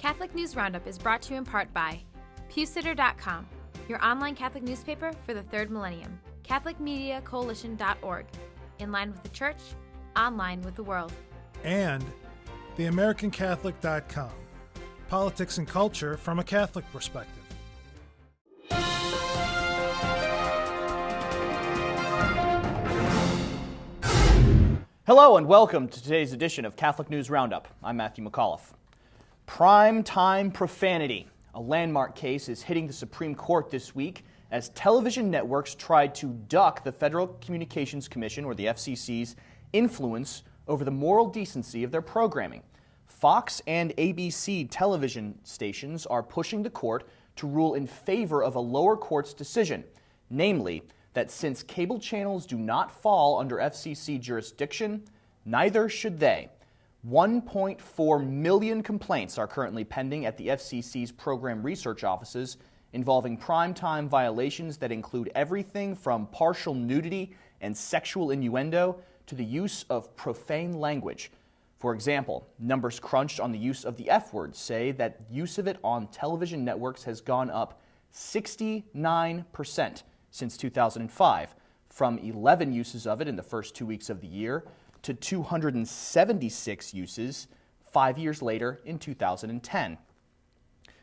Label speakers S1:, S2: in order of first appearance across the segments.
S1: Catholic News Roundup is brought to you in part by PewSitter.com, your online Catholic newspaper for the third millennium, CatholicMediaCoalition.org, in line with the Church, online with the world.
S2: And TheAmericanCatholic.com, politics and culture from a Catholic perspective.
S3: Hello and welcome to today's edition of Catholic News Roundup. I'm Matthew McAuliffe. Prime time profanity. A landmark case is hitting the Supreme Court this week as television networks tried to duck the Federal Communications Commission, or the FCC's, influence over the moral decency of their programming. Fox and ABC television stations are pushing the court to rule in favor of a lower court's decision, namely that since cable channels do not fall under FCC jurisdiction, neither should they. 1.4 million complaints are currently pending at the FCC's program research offices involving primetime violations that include everything from partial nudity and sexual innuendo to the use of profane language. For example, numbers crunched on the use of the F word say that use of it on television networks has gone up 69% since 2005, from 11 uses of it in the first 2 weeks of the year to 276 uses 5 years later in 2010.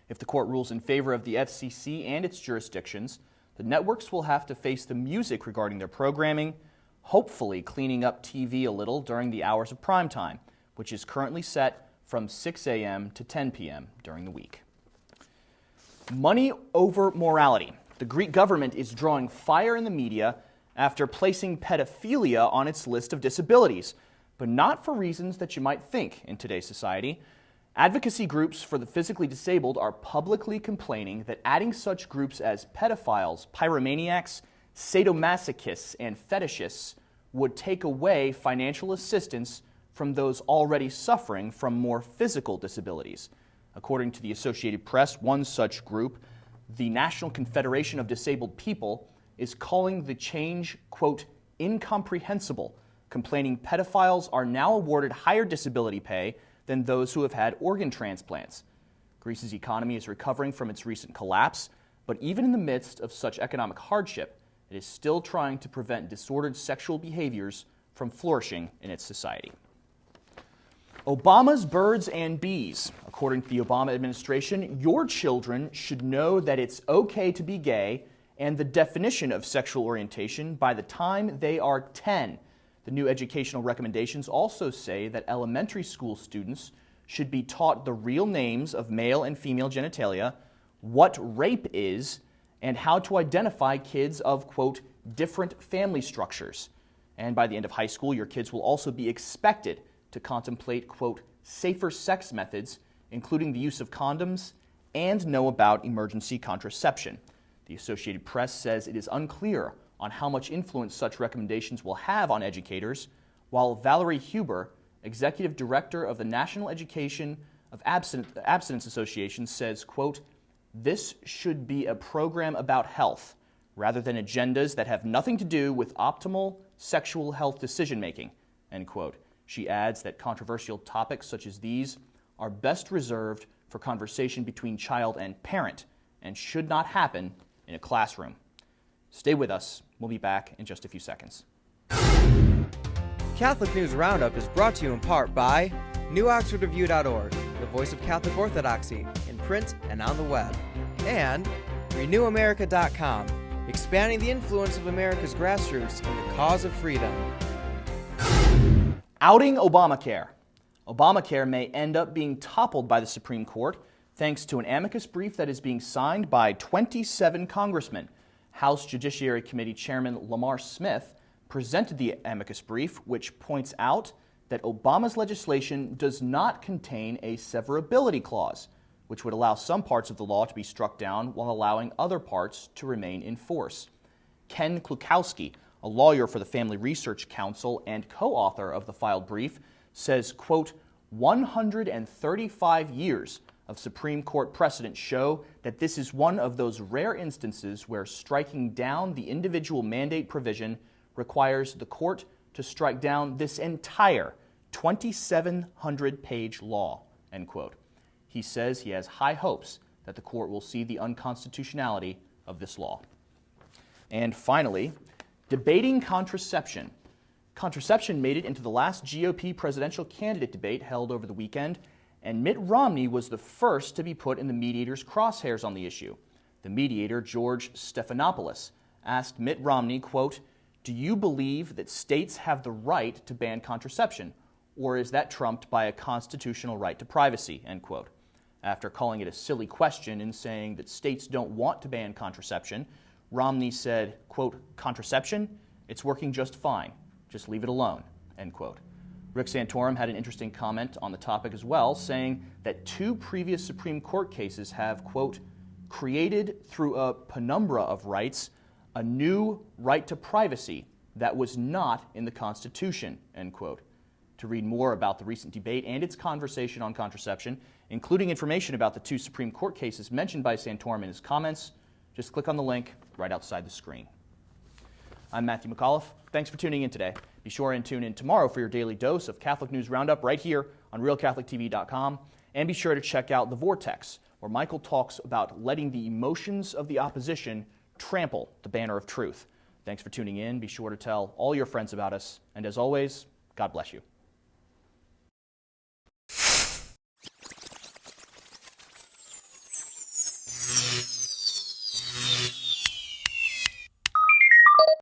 S3: If the court rules in favor of the FCC and its jurisdictions, the networks will have to face the music regarding their programming, hopefully cleaning up TV a little during the hours of prime time, which is currently set from 6 a.m. to 10 p.m. during the week. Money over morality. The Greek government is drawing fire in the media after placing pedophilia on its list of disabilities, but not for reasons that you might think in today's society. Advocacy groups for the physically disabled are publicly complaining that adding such groups as pedophiles, pyromaniacs, sadomasochists, and fetishists would take away financial assistance from those already suffering from more physical disabilities. According to the Associated Press, one such group, the National Confederation of Disabled People, is calling the change, quote, incomprehensible, complaining pedophiles are now awarded higher disability pay than those who have had organ transplants. Greece's economy is recovering from its recent collapse, but even in the midst of such economic hardship, it is still trying to prevent disordered sexual behaviors from flourishing in its society. Obama's birds and bees. According to the Obama administration, your children should know that it's okay to be gay and the definition of sexual orientation by the time they are 10. The new educational recommendations also say that elementary school students should be taught the real names of male and female genitalia, what rape is, and how to identify kids of, quote, different family structures. And by the end of high school, your kids will also be expected to contemplate, quote, safer sex methods, including the use of condoms, and know about emergency contraception. The Associated Press says it is unclear on how much influence such recommendations will have on educators, while Valerie Huber, executive director of the National Education of Abstinence Association, says, quote, this should be a program about health rather than agendas that have nothing to do with optimal sexual health decision-making, end quote. She adds that controversial topics such as these are best reserved for conversation between child and parent and should not happen in a classroom. Stay with us. We'll be back in just a few seconds.
S4: Catholic News Roundup is brought to you in part by NewOxfordReview.org, the voice of Catholic Orthodoxy, in print and on the web, and RenewAmerica.com, expanding the influence of America's grassroots in the cause of freedom.
S3: Outing Obamacare. Obamacare may end up being toppled by the Supreme Court thanks to an amicus brief that is being signed by 27 congressmen. House Judiciary Committee Chairman Lamar Smith presented the amicus brief, which points out that Obama's legislation does not contain a severability clause, which would allow some parts of the law to be struck down while allowing other parts to remain in force. Ken Klukowski, a lawyer for the Family Research Council and co-author of the filed brief, says, quote, 135 years of Supreme Court precedent show that this is one of those rare instances where striking down the individual mandate provision requires the court to strike down this entire 2,700-page law, end quote. He he says he has high hopes that the court will see the unconstitutionality of this law. And finally, debating contraception. Contraception made it into the last GOP presidential candidate debate held over the weekend, and Mitt Romney was the first to be put in the mediator's crosshairs on the issue. The mediator, George Stephanopoulos, asked Mitt Romney, quote, "Do you believe that states have the right to ban contraception, or is that trumped by a constitutional right to privacy?" End quote. After calling it a silly question and saying that states don't want to ban contraception, Romney said, quote, "Contraception? It's working just fine. Just leave it alone," end quote. Rick Santorum had an interesting comment on the topic as well, saying that 2 previous Supreme Court cases have, quote, "created through a penumbra of rights a new right to privacy that was not in the Constitution," end quote. To read more about the recent debate and its conversation on contraception, including information about the 2 Supreme Court cases mentioned by Santorum in his comments, just click on the link right outside the screen. I'm Matthew McAuliffe. Thanks for tuning in today. Be sure and tune in tomorrow for your daily dose of Catholic News Roundup right here on RealCatholicTV.com. And be sure to check out The Vortex, where Michael talks about letting the emotions of the opposition trample the banner of truth. Thanks for tuning in. Be sure to tell all your friends about us. And as always, God bless you.